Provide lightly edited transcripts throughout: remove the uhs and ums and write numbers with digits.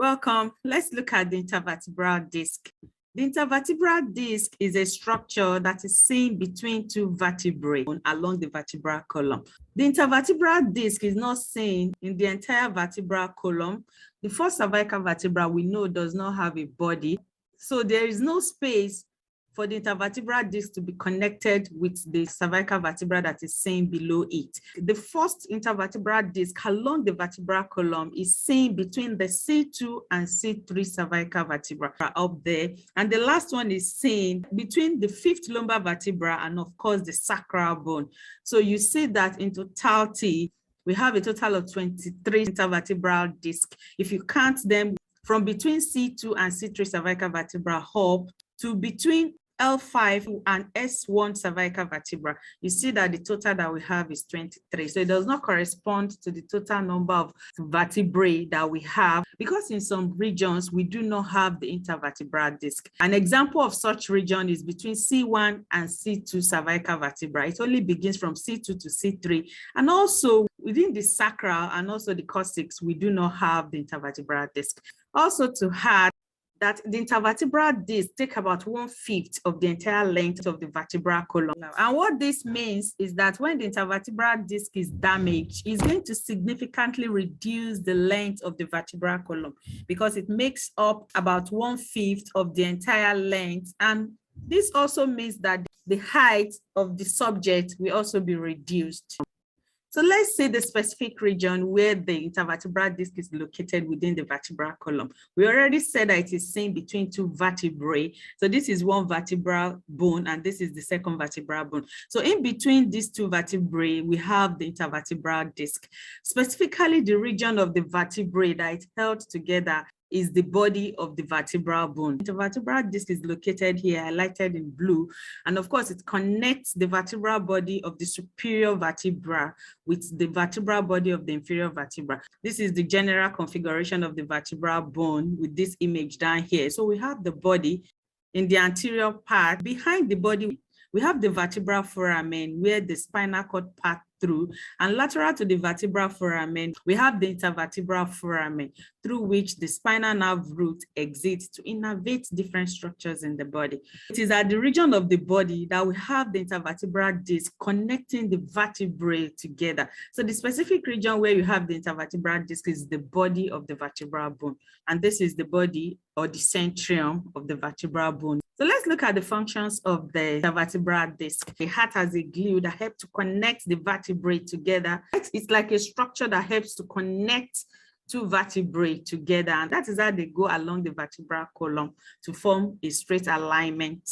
Welcome. Let's look at the intervertebral disc. The intervertebral disc is a structure that is seen between two vertebrae along the vertebral column. The intervertebral disc is not seen in the entire vertebral column. The first cervical vertebra we know does not have a body, so there is no space for the intervertebral disc to be connected with the cervical vertebra that is seen below it. The first intervertebral disc along the vertebral column is seen between the C2 and C3 cervical vertebra up there. And the last one is seen between the fifth lumbar vertebra and of course the sacral bone. So you see that in totality, we have a total of 23 intervertebral discs. If you count them from between C2 and C3 cervical vertebra up to between L5 and S1 cervical vertebra, you see that the total that we have is 23. So it does not correspond to the total number of vertebrae that we have, because in some regions we do not have the intervertebral disc. An example of such region is between C1 and C2 cervical vertebra. It only begins from C2 to C3. And also within the sacral and also the coccyx, we do not have the intervertebral disc. Also to add, that the intervertebral disc take about 1/5 of the entire length of the vertebral column. And what this means is that when the intervertebral disc is damaged, it's going to significantly reduce the length of the vertebral column because it makes up about 1/5 of the entire length. And this also means that the height of the subject will also be reduced. So let's say the specific region where the intervertebral disc is located within the vertebral column. We already said that it is seen between two vertebrae. So this is one vertebral bone and this is the second vertebral bone. So in between these two vertebrae, we have the intervertebral disc. Specifically, the region of the vertebrae that is held together is the body of the vertebral bone. The vertebral disc is located here, highlighted in blue. And of course, it connects the vertebral body of the superior vertebra with the vertebral body of the inferior vertebra. This is the general configuration of the vertebral bone with this image down here. So we have the body in the anterior part. Behind the body, we have the vertebral foramen where the spinal cord passes through, and lateral to the vertebral foramen, we have the intervertebral foramen through which the spinal nerve root exits to innervate different structures in the body. It is at the region of the body that we have the intervertebral disc connecting the vertebrae together. So the specific region where you have the intervertebral disc is the body of the vertebral bone, and this is the body or the centrium of the vertebral bone. So let's look at the functions of the intervertebral disc. The heart has a glue that helps to connect the vertebrae together. It's like a structure that helps to connect two vertebrae together, and that is how they go along the vertebral column to form a straight alignment.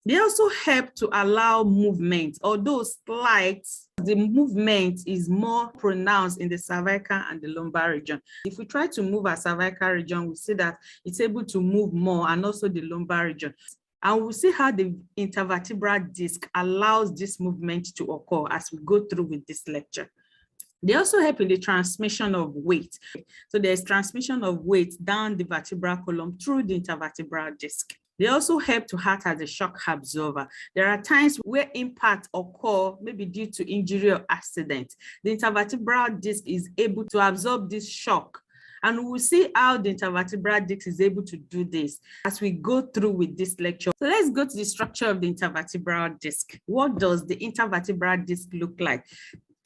They also help to allow movement, although slight. The movement is more pronounced in the cervical and the lumbar region. If we try to move our cervical region, we see that it's able to move more, and also the lumbar region. And we'll see how the intervertebral disc allows this movement to occur as we go through with this lecture. They also help in the transmission of weight. So there's transmission of weight down the vertebral column through the intervertebral disc. They also help to act as a shock absorber. There are times where impact occur, maybe due to injury or accident. The intervertebral disc is able to absorb this shock. And we'll see how the intervertebral disc is able to do this as we go through with this lecture. So let's go to the structure of the intervertebral disc. What does the intervertebral disc look like?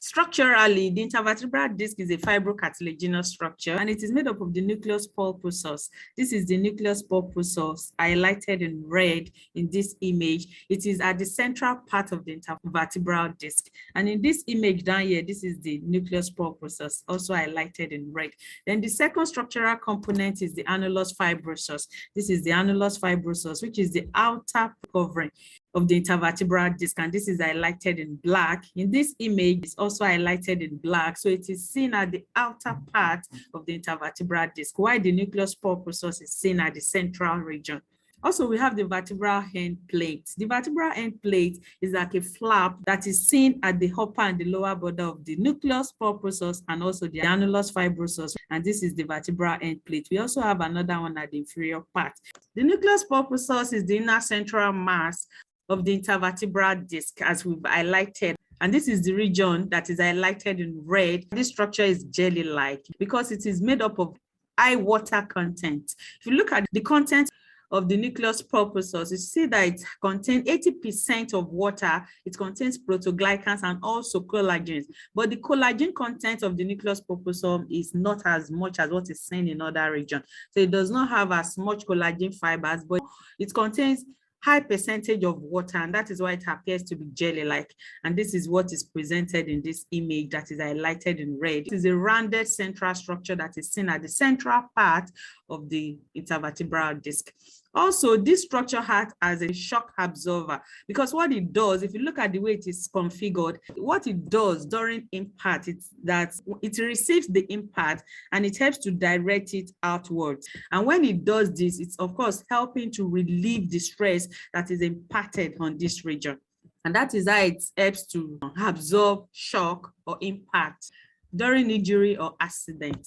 Structurally, the intervertebral disc is a fibrocartilaginous structure, and it is made up of the nucleus pulposus. This is the nucleus pulposus highlighted in red in this image. It is at the central part of the intervertebral disc. And in this image down here, this is the nucleus pulposus, also highlighted in red. Then the second structural component is the annulus fibrosus. This is the annulus fibrosus, which is the outer covering of the intervertebral disc, and this is highlighted in black. In this image, it's also highlighted in black, so it is seen at the outer part of the intervertebral disc, while the nucleus pulposus is seen at the central region. Also, we have the vertebral end plate. The vertebral end plate is like a flap that is seen at the upper and the lower border of the nucleus pulposus and also the annulus fibrosus, and this is the vertebral end plate. We also have another one at the inferior part. The nucleus pulposus is the inner central mass of the intervertebral disc, as we've highlighted. And this is the region that is highlighted in red. This structure is jelly-like because it is made up of high water content. If you look at the content of the nucleus pulposus, you see that it contains 80% of water. It contains protoglycans and also collagens. But the collagen content of the nucleus pulposus is not as much as what is seen in other regions. So it does not have as much collagen fibers, but it contains high percentage of water, and that is why it appears to be jelly-like. And this is what is presented in this image that is highlighted in red. It is a rounded central structure that is seen at the central part of the intervertebral disc. Also, this structure acts as a shock absorber, because what it does, if you look at the way it is configured, what it does during impact is that it receives the impact and it helps to direct it outwards. And when it does this, it's of course helping to relieve the stress that is imparted on this region. And that is how it helps to absorb shock or impact during injury or accident.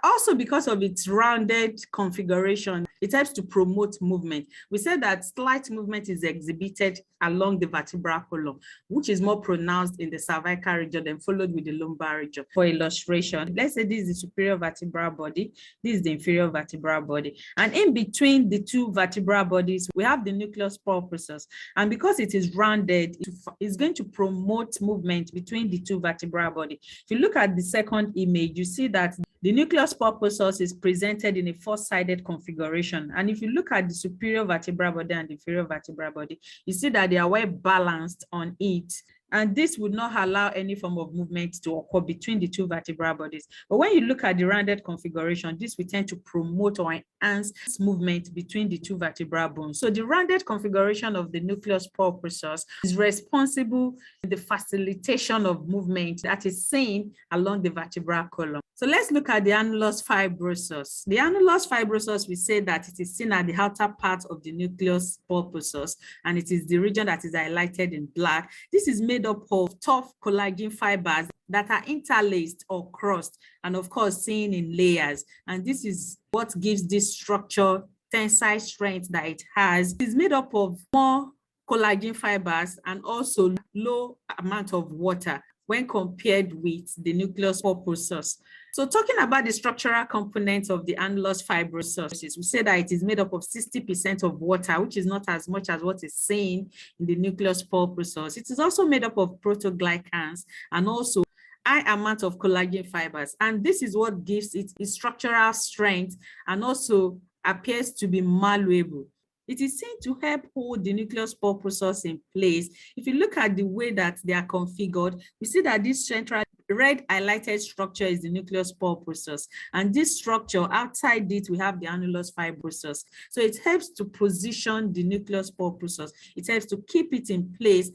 Also, because of its rounded configuration, it helps to promote movement. We said that slight movement is exhibited along the vertebral column, which is more pronounced in the cervical region, then followed with the lumbar region. For illustration, let's say this is the superior vertebral body, this is the inferior vertebral body, and in between the two vertebral bodies, we have the nucleus pulposus. And because it is rounded, it's going to promote movement between the two vertebral bodies. If you look at the second image, you see that the nucleus pulposus is presented in a four-sided configuration. And if you look at the superior vertebral body and the inferior vertebral body, you see that they are well balanced on it. And this would not allow any form of movement to occur between the two vertebral bodies. But when you look at the rounded configuration, this will tend to promote or enhance movement between the two vertebral bones. So the rounded configuration of the nucleus pulposus is responsible for the facilitation of movement that is seen along the vertebral column. So let's look at the annulus fibrosus. The annulus fibrosus, we say that it is seen at the outer part of the nucleus pulposus, and it is the region that is highlighted in black. This is made up of tough collagen fibers that are interlaced or crossed, and of course seen in layers. And this is what gives this structure tensile strength that it has. It is made up of more collagen fibers and also low amount of water when compared with the nucleus pulposus. So talking about the structural components of the annulus fibrosus, we say that it is made up of 60% of water, which is not as much as what is seen in the nucleus pulposus. It is also made up of protoglycans and also high amount of collagen fibers. And this is what gives it its structural strength and also appears to be malleable. It is seen to help hold the nucleus pulposus in place. If you look at the way that they are configured, we see that this central red highlighted structure is the nucleus pulposus. And this structure, outside it, we have the annulus fibrosus. So it helps to position the nucleus pulposus. It helps to keep it in place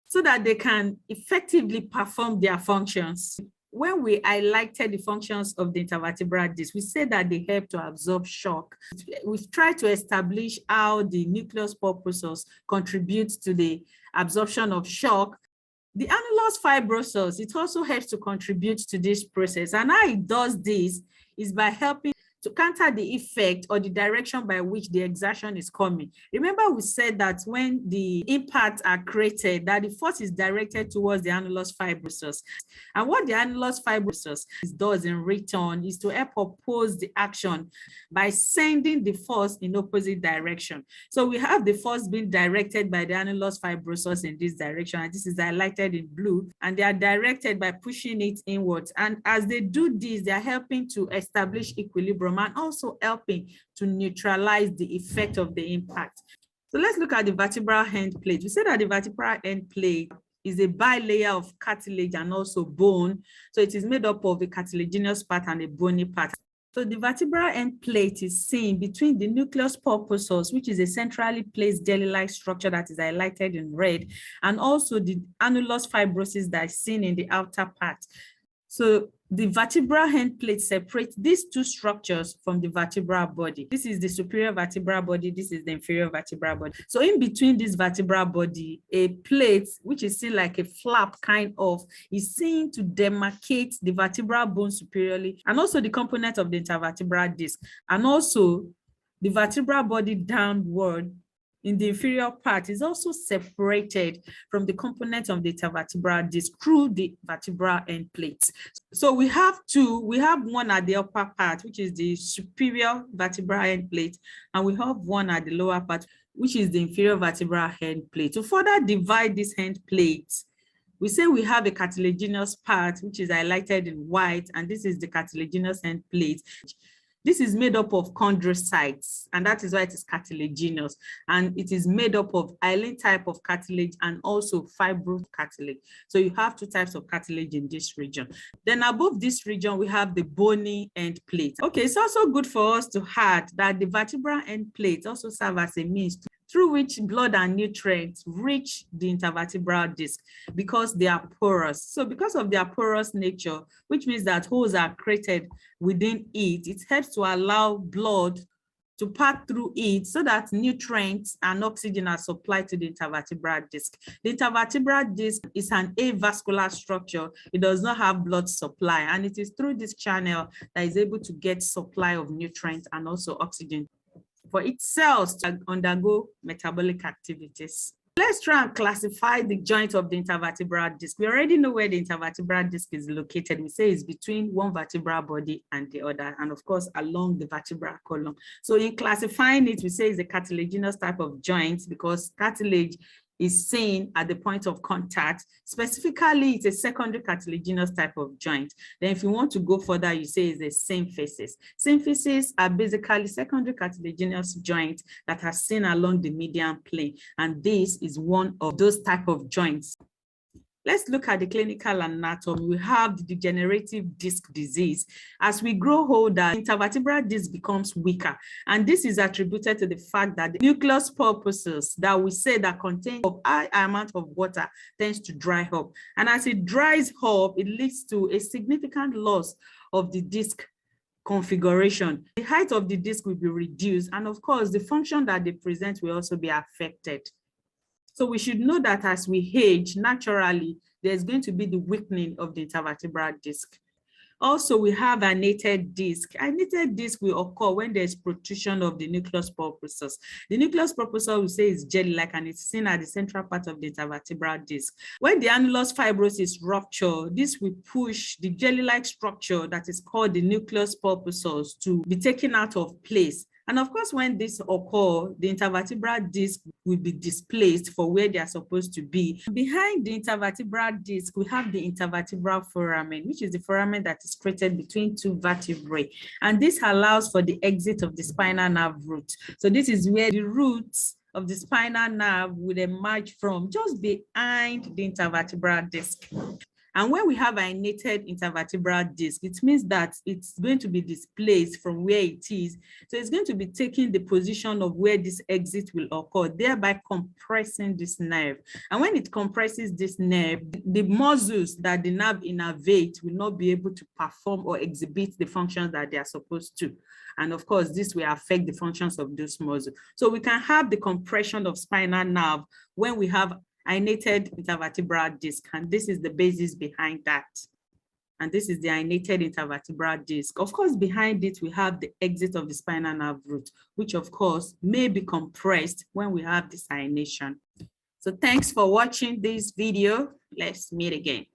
so that they can effectively perform their functions. When we highlighted the functions of the intervertebral disc, we said that they help to absorb shock. We've tried to establish how the nucleus pulposus contributes to the absorption of shock. The annulus fibrosus, it also helps to contribute to this process. And how it does this is by helping to counter the effect or the direction by which the exertion is coming. Remember, we said that when the impacts are created, that the force is directed towards the annulus fibrosus. And what the annulus fibrosus does in return is to help oppose the action by sending the force in opposite direction. So we have the force being directed by the annulus fibrosus in this direction, and this is highlighted in blue, and they are directed by pushing it inwards. And as they do this, they are helping to establish equilibrium and also helping to neutralize the effect of the impact. So let's look at the vertebral end plate. We said that the vertebral end plate is a bilayer of cartilage and also bone. So it is made up of a cartilaginous part and a bony part. So the vertebral end plate is seen between the nucleus pulposus, which is a centrally placed jelly-like structure that is highlighted in red, and also the annulus fibrosus that is seen in the outer part. So the vertebral end plate separates these two structures from the vertebral body. This is the superior vertebral body, this is the inferior vertebral body. So in between this vertebral body, a plate, which is seen like a flap kind of, is seen to demarcate the vertebral bone superiorly, and also the component of the intervertebral disc, and also the vertebral body downward in the inferior part is also separated from the component of the intervertebral disc through the vertebral end plates. So we have two. We have one at the upper part, which is the superior vertebral end plate, and we have one at the lower part, which is the inferior vertebral end plate. To further divide this end plates, we say we have a cartilaginous part, which is highlighted in white, and this is the cartilaginous end plate. This is made up of chondrocytes, and that is why it is cartilaginous. And it is made up of hyaline type of cartilage and also fibrous cartilage. So you have two types of cartilage in this region. Then above this region, we have the bony end plate. Okay, it's also good for us to add that the vertebral end plate also serve as a means through which blood and nutrients reach the intervertebral disc because they are porous. So because of their porous nature, which means that holes are created within it, it helps to allow blood to pass through it so that nutrients and oxygen are supplied to the intervertebral disc. The intervertebral disc is an avascular structure. It does not have blood supply, and it is through this channel that is able to get supply of nutrients and also oxygen for its cells to undergo metabolic activities. Let's try and classify the joint of the intervertebral disc. We already know where the intervertebral disc is located. We say it's between one vertebral body and the other, and of course along the vertebral column. So in classifying it, we say it's a cartilaginous type of joint because cartilage is seen at the point of contact. Specifically, it's a secondary cartilaginous type of joint. Then if you want to go further, you say it's a symphysis. Symphysis are basically secondary cartilaginous joints that are seen along the median plane. And this is one of those type of joints. Let's look at the clinical anatomy. We have the degenerative disc disease. As we grow older, intervertebral disc becomes weaker. And this is attributed to the fact that the nucleus pulposus that we say that contains a high amount of water tends to dry up. And as it dries up, it leads to a significant loss of the disc configuration. The height of the disc will be reduced. And of course, the function that they present will also be affected. So we should know that as we age, naturally, there's going to be the weakening of the intervertebral disc. Also, we have herniated disc. Herniated disc will occur when there's protrusion of the nucleus pulposus. The nucleus pulposus, we say, is jelly-like, and it's seen at the central part of the intervertebral disc. When the annulus fibrosus rupture, this will push the jelly-like structure that is called the nucleus pulposus to be taken out of place. And of course, when this occurs, the intervertebral disc will be displaced for where they are supposed to be. Behind the intervertebral disc, we have the intervertebral foramen, which is the foramen that is created between two vertebrae. And this allows for the exit of the spinal nerve root. So this is where the roots of the spinal nerve will emerge from, just behind the intervertebral disc. And when we have a herniated intervertebral disc, it means that it's going to be displaced from where it is. So it's going to be taking the position of where this exit will occur, thereby compressing this nerve. And when it compresses this nerve, the muscles that the nerve innervates will not be able to perform or exhibit the functions that they are supposed to. And of course, this will affect the functions of those muscles. So we can have the compression of spinal nerve when we have herniated intervertebral disc, and this is the basis behind that. And this is the herniated intervertebral disc. Of course, behind it, we have the exit of the spinal nerve root, which of course may be compressed when we have this herniation. So thanks for watching this video. Let's meet again.